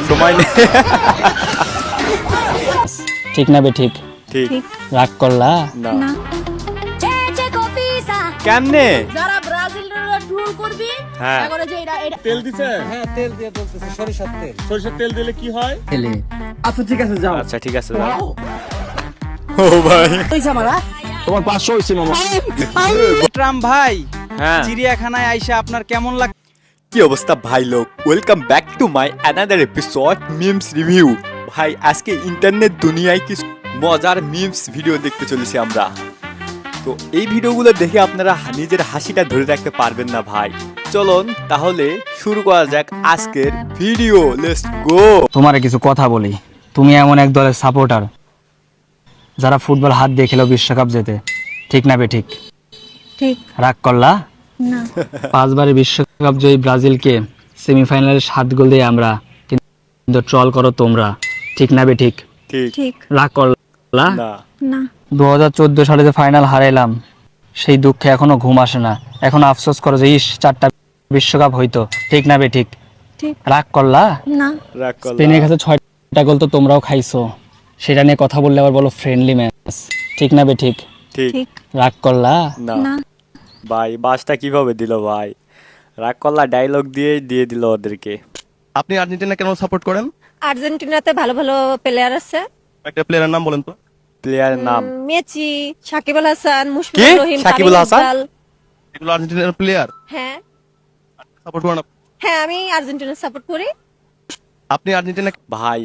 সময় নেই। ঠিক না বে ঠিক? ঠিক রাগ করলা না। কেমনে? যারা ব্রাজিলের ট্যুর করবি হ্যাঁ। এখন যে এটা তেল দিছে? হ্যাঁ তেল দিয়ে চলতেছে, সরিষার তেল। সরিষার তেল দিলে কি হয়? আচ্ছা ঠিক আছে যাও। আচ্ছা ঠিক আছে যাও। ও ভাই কইছে আমারা তোমার 500 হইছে মামা। ট্রাম্প ভাই, হ্যাঁ চিড়িয়াখানায় আইসা আপনার কেমন লাগ? কি অবস্থা ভাই লোক, welcome back to my another episode memes review. ভাই আজকে ইন্টারনেট দুনিয়ায় কি মজার মিমস ভিডিও দেখতে চলেছি আমরা। তো এই ভিডিওগুলো দেখে আপনারা নিজের হাসিটা ধরে রাখতে পারবেন না ভাই। চলুন তাহলে শুরু করা যাক আজকের ভিডিও, লেটস গো। তোমারে কিছু কথা বলি, তুমি এমন এক দলের সাপোর্টার যারা ফুটবল হাত দিয়ে খেলেও বিশ্বকাপ জেতে, ঠিক না বে ঠিক? ঠিক রাগ করলা না 5 বারের বিশ্বকাপ জয়ী ব্রাজিলকে সেমিফাইনালে 7 গোল দিয়ে আমরা, কিন্তু ট্রল করো তোমরা, ঠিক না বে ঠিক? ঠিক ঠিক রাগ করলা না। না 2014 সালে যে ফাইনাল হারাইলাম, সেই দুঃখে এখনো ঘুম আসে না। এখন আফসোস করো যে 4টা বিশ্বকাপ হইতো, ঠিক না বে ঠিক? ঠিক রাগ করলা না রাগ করলা। স্পেনের কাছে 6টা গোল তো তোমরাও খাইছো, সেটা নিয়ে কথা বললে আবার বলো ফ্রেন্ডলি ম্যাচ, ঠিক না বে ঠিক? ঠিক ঠিক রাগ করলা না। না ভাই বাসটা কিভাবে দিল ভাই, রাগ করলা ডায়লগ দিয়ে দিল ওদেরকে। আপনি আর্জেন্টিনা কেন সাপোর্ট করেন? আর্জেন্টিনাতে ভালো ভালো প্লেয়ার আছে। একটা প্লেয়ারের নাম বলেন তো। প্লেয়ারের নাম মেসি, সাকিব আল হাসান, কি? মুশফিকুর রহিম, সাকিব আল হাসান? ইকবাল। এগুলো আর্জেন্টিনার প্লেয়ার হ্যাঁ সাপোর্ট করেন হ্যাঁ আমি আর্জেন্টিনা সাপোর্ট করি। আপনি আর্জেন্টিনা ভাই।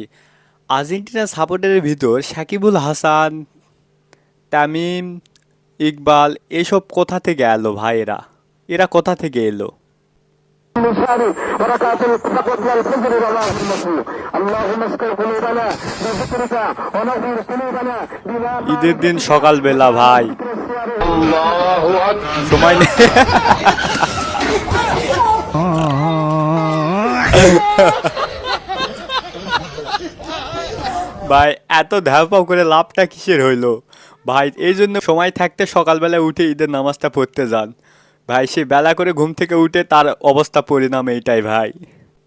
আর্জেন্টিনা সাপোর্টারের ভিতর সাকিবুল হাসান, তামিম, ইকবাল এসব কোথা থেকে এলো ভাই? এরা কোথা থেকে এলো? ঈদের দিন সকালবেলা ভাই, সময় নেই। ভাই এত ধ্যাপাও করে লাভটা কিসের হইলো ভাই? এই জন্য সময় থাকতে সকালবেলা উঠে ঈদের নামাজটা পড়তে যান ভাই। সে বেলা করে ঘুম থেকে উঠে তার অবস্থা পরিণাম এইটাই ভাই।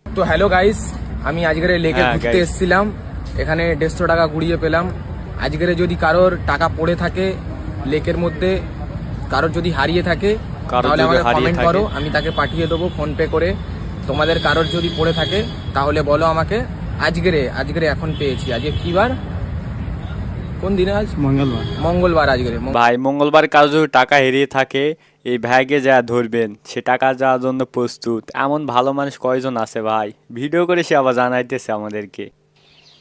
তো হ্যালো গাইস, আমি আজকের লেকে হ্যাঁ, ঘুরতে guys। এসেছিলাম। এখানে 150 টাকা কুড়িয়ে পেলাম। আজকের যদি কারোর টাকা পড়ে থাকে লেকের মধ্যে, কারোর যদি হারিয়ে থাকে, কারোর তাহলে যদি আমাকে হারিয়ে কমেন্ট থাকে। করো, আমি তাকে পাঠিয়ে দেবো ফোন পে করে। তোমাদের কারোর যদি পড়ে থাকে তাহলে বলো আমাকে। আজকের এখন পেয়েছি। আজকে কি বার? কোন দিন আজ? মঙ্গলবার আজকের। ভাই মঙ্গলবার কারো যদি টাকা হারিয়ে থাকে, এই ভাইকে যা ধরবেন, সে টাকা যাওয়ার জন্য প্রস্তুত। এমন ভালো মানুষ কয়জন আছে ভাই? ভিডিও করে সে আবার জানাইতেছে আমাদেরকে।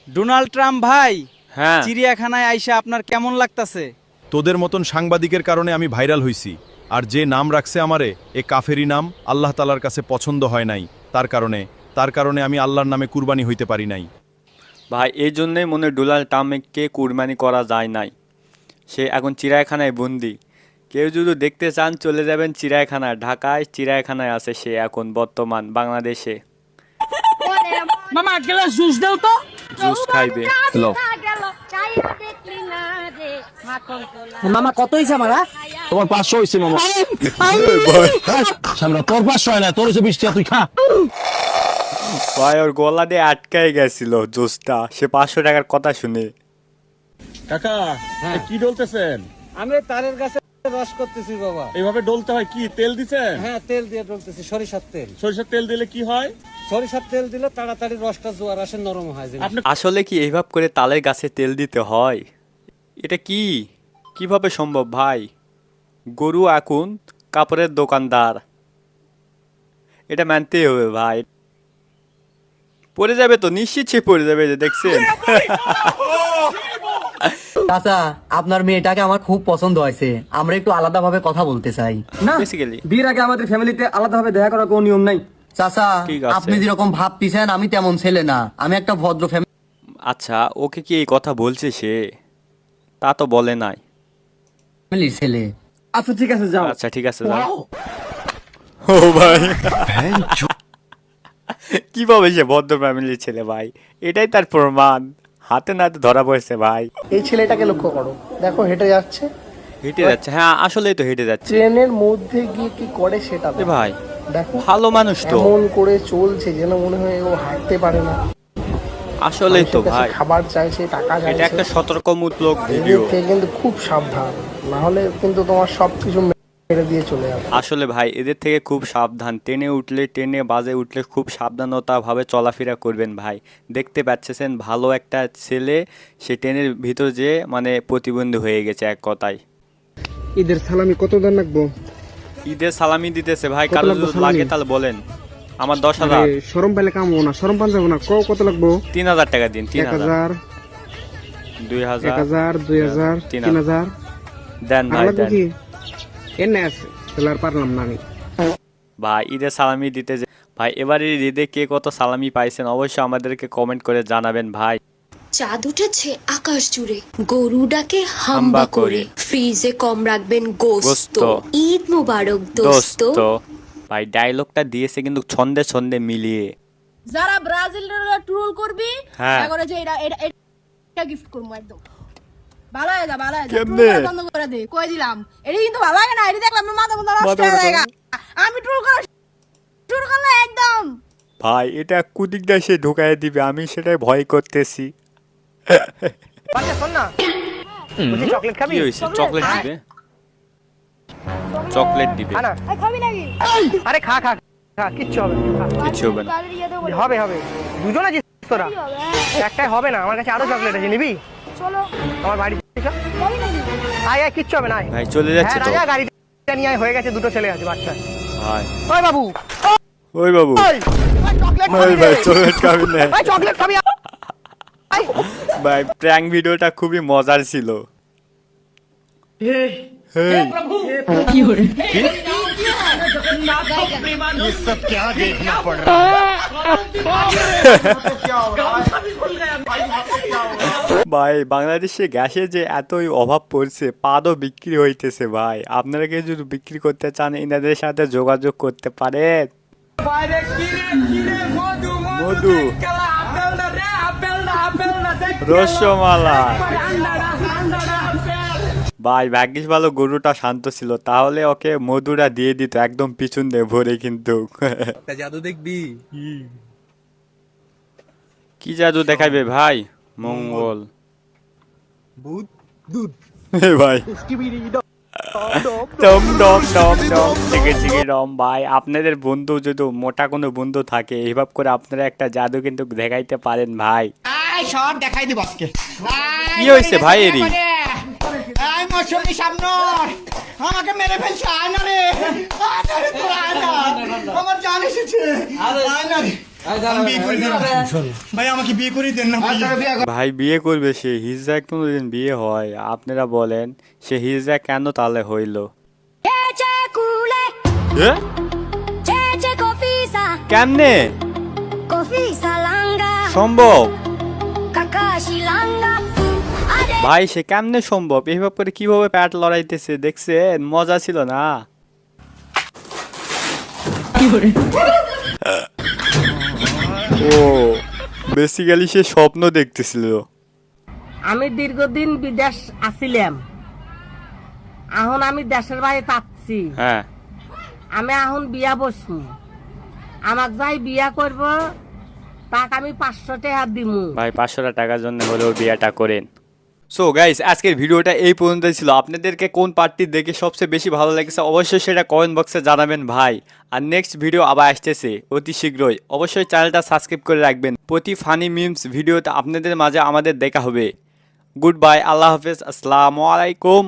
ডোনাল্ড ট্রাম্প ভাই, হ্যাঁ চিড়িয়াখানায় আইসা আপনার কেমন লাগতাছে? তোদের মতন সাংবাদিকের কারণে আমি ভাইরাল হইছি, আর যে নাম রাখছে আমারে, এ কাফেরি নাম, আল্লাহ তালার কাছে পছন্দ হয় নাই। তার কারণে আমি আল্লাহর নামে কুরবানি হইতে পারি নাই। ভাই এই জন্যই মনে হয় ডোনাল্ড ট্রাম্পকে কুরবানি করা যায় নাই। সে এখন চিড়িয়াখানায় বন্দি। কেউ যদি দেখতে চান চলে যাবেন চিড়িয়াখানায়। ঢাকায় চিড়িয়াখানায় আছে সে এখন বর্তমান বাংলাদেশে। মামা গ্লাস জুস দাও তো। জুস খাইবে। মামা কত হইছে আমারা? তোমার 500 হইছে মামা। সামনে তোর 500 হয় না, তোর হইছে 20 টাকা, তুই খা। ভাই ওর গলা দিয়ে আটকাই গেছিল জুসটা, সে 500 টাকার কথা শুনে। কাকা এ কি ডলতেছেন? আমি তারের কাছে রস করতেছি বাবা। এইভাবে ডলতে হয় কি? তেল দিছেন? হ্যাঁ তেল দিয়ে চলতেছি, সরিষার তেল। সরিষার তেল দিলে কি হয়? সরিষার তেল দিলে তাড়াতাড়ি রসটা জোয়ার আসে, নরম হয়। আপনি আসলে কি এইভাবে করে তালের গাছে তেল দিতে হয়? এটা কিভাবে সম্ভব ভাই? গরু এখন কাপড়ের দোকানদার, এটা মানতেই হবে ভাই। পড়ে যাবে তো, নিশ্চিত সে পড়ে যাবে, যে দেখছেন। চাচা, আপনার মেয়েটাকে আমার খুব পছন্দ হয়েছে। আমরা একটু আলাদাভাবে কথা বলতে চাই। না বেসিক্যালি বিয়ের আগে আমাদের ফ্যামিলিতে আলাদাভাবে দেখা করার কোনো নিয়ম নাই। চাচা, ঠিক আছে। আপনি যেরকম ভাবতেছেন আমি তেমন ছেলে না। আমি একটা ভদ্র আচ্ছা, ওকে কি এই কথা বলছে সে? তা তো বলে নাই। ফ্যামিলির ছেলে। আচ্ছা ঠিক আছে যাও। আচ্ছা ঠিক আছে যাও। ও ভাই কিভাবে সে ভদ্র ফ্যামিলির ছেলে ভাই? এটাই তার প্রমাণ, হাতে নাতে ধরা পড়েছে ভাই। এই ছেলেটাকে লক্ষ্য করো, দেখো হেঁটে যাচ্ছে, হেঁটে যাচ্ছে। হ্যাঁ আসলেই তো হেঁটে যাচ্ছে। ট্রেনের মধ্যে গিয়ে কি করে সেটা এ ভাই দেখো। ভালো মানুষ তো। এমন করে চলছে যেন মনে হয় ও হাঁটতে পারে না। আসলেই তো মানুষের কাছে ভাই, খাবার চাইছে, টাকা এটা চাইছে। একটা সতর্কমূলক এদের ভিডিও। থেকে কিন্তু খুব সাবধান, না হলে কিন্তু তোমার সবকিছু মেরে দিয়ে চলে যাবে। আসলে ভাই এদের থেকে খুব সাবধান, ট্রেনে বাজে উঠলে খুব সাবধানতা ভাবে চলাফেরা করবেন ভাই। দেখতে পাচ্ছেন ভালো একটা ছেলে সে ট্রেনের ভিতর যে মানে প্রতিবন্ধী হয়ে গেছে এক কথায়। ঈদের সালামি কত দাম রাখবো? ঈদের সালামি দিতেছে ভাই, কত কারো লাগবে যদি সালামি? লাগে তাহলে বলেন। আমার 10,000। সরম পাইলে কাম হবো না, সরম পান যাবো না। কত লাগবো? 3,000 টাকা দিন। 1,000, 2,000 1,000, 2,000, 3,000 দেন আর ভাই লাগবে দেন। কি? এনে আছে, তাহলে আর পারলাম না আমি। ভাই ঈদের সালামি দিতে যে ভাই, এবারে ঈদে কে কত সালামি পাইছেন অবশ্যই আমাদেরকে কমেন্ট করে জানাবেন ভাই। চাঁদ উঠেছে আকাশ জুড়ে, গরু ডাকে হাম্বা হাম্বা করে। করে, ফ্রিজে কম রাখবেন গোস্ত, গোস্ত। ঈদ মোবারক দোস্ত। দোস্ত ভাই ডায়লগটা দিয়েছে কিন্তু ছন্দে ছন্দে মিলিয়ে। যারা ব্রাজিলের ট্রোল করবি হ্যাঁ। করে যে এটা গিফট করবো একদম ভালো হয়ে যা, ভালো হয়ে যা, কেমনে? ট্রোল করা বন্ধ করে দে, কই দিলাম। এটা কিন্তু ভালো লাগে না, এটা দেখলাম আমার মাথা মাথা নষ্ট হয়ে যায়। আমি ট্রোল করা শুরু করলে একদম ভাই এটা কুদিক দিয়ে সে ঢুকাই দিবে, আমি সেটাই ভয় করতেছি। কি হয়েছে? চকলেট দিবে? চকলেট দিবে? এই খাবি নাকি? আরে খা খা খা, কিচ্ছু হবে না। কিছু হবে না। হবে হবে, দুজন আছিস তোরা, একটাই হবে না। আমার কাছে আরো চকলেট আছে, নিবি? চলো আমার বাড়ি খাবি নাকি? আয় আয়, কিচ্ছু হবে না। আয়। ভাই চলে যাচ্ছে হ্যাঁ তো রাজা, গাড়িটা নিয়ে আয়, হয়ে গেছে, দুটো ছেলে আছে, বাচ্চা। ভাই। ওই বাবু, ওই বাবু ওই চকলেট ভাই খাবি ভাই রে? চকলেট খাবি না ওই চকলেট খাবি? আয়। ভাই। প্র্যাঙ্ক ভিডিওটা খুবই মজার ছিল। হেই। ভাই বাংলাদেশে গ্যাসের যে এতই অভাব পড়ছে, পাদও বিক্রি হইতেছে ভাই। আপনারা কি যদি বিক্রি করতে চান এনাদের সাথে যোগাযোগ করতে পারেন। মধু, রসমালাই। ভাই ভাগ্যিস ভালো গরুটা শান্ত ছিল, তাহলে ওকে মধুটা দিয়ে দিত একদম পিছন দিয়ে ভরে। কিন্তু জাদু দেখবি? কি জাদু দেখাবে ভাই? মঙ্গল এ ভাই টম টম টম টম চিকে চিকে টম। ভাই আপনাদের বন্ধু যদি মোটা কোনো বন্ধু থাকে এইভাবে করে আপনারা একটা জাদু কিন্তু দেখাইতে পারেন ভাই। সব দেখাই দিব আজকে। কি হয়েছে ভাই এরই? আয় মৌসুমী সামনে, আমাকে মেরে ফেলছে। আয় না রে, আয় না রে, তোরা আয় না, আমার জান এসেছে। আয় না রে, আমি বিয়ে করে দেন ভাই, আমাকে বিয়ে করে দেন না ভাই। ভাই বিয়ে করবে সে? হিজড়া কোনোদিন বিয়ে হয়? আপনারা বলেন সে হিজড়া কেন তাহলে হইল? এ? কেমনে সম্ভব ভাই? সে কেমনে সম্ভব? এইভাবে করে কিভাবে প্যাট লড়াইতেছে দেখছেন? মজা ছিল না? ও বেসিক্যালি সে স্বপ্ন দেখতেছিল। আমি দীর্ঘদিন বিদেশ আছিলাম, এখন আমি দেশের বাইরে থাকছি। হ্যাঁ আমি এখন বিয়া বসবো, আমাক যাই বিয়া করব তাক আমি 500 টাকা দিমু। ভাই 500 টাকার জন্য হলেও বিয়েটা করেন। সো গাইস আজকের ভিডিওটা এই পর্যন্তই ছিল। আপনাদেরকে কোন পার্টটি দেখে সবচেয়ে বেশি ভালো লেগেছে অবশ্যই সেটা কমেন্ট বক্সে জানাবেন ভাই। আর নেক্সট ভিডিও আবার আসতেছে অতি শীঘ্রই। অবশ্যই চ্যানেলটা সাবস্ক্রাইব করে রাখবেন। প্রতি ফানি মিমস ভিডিওতে আপনাদের মাঝে আমাদের দেখা হবে। গুড বাই, আল্লাহ হাফেজ, আসসালামু আলাইকুম।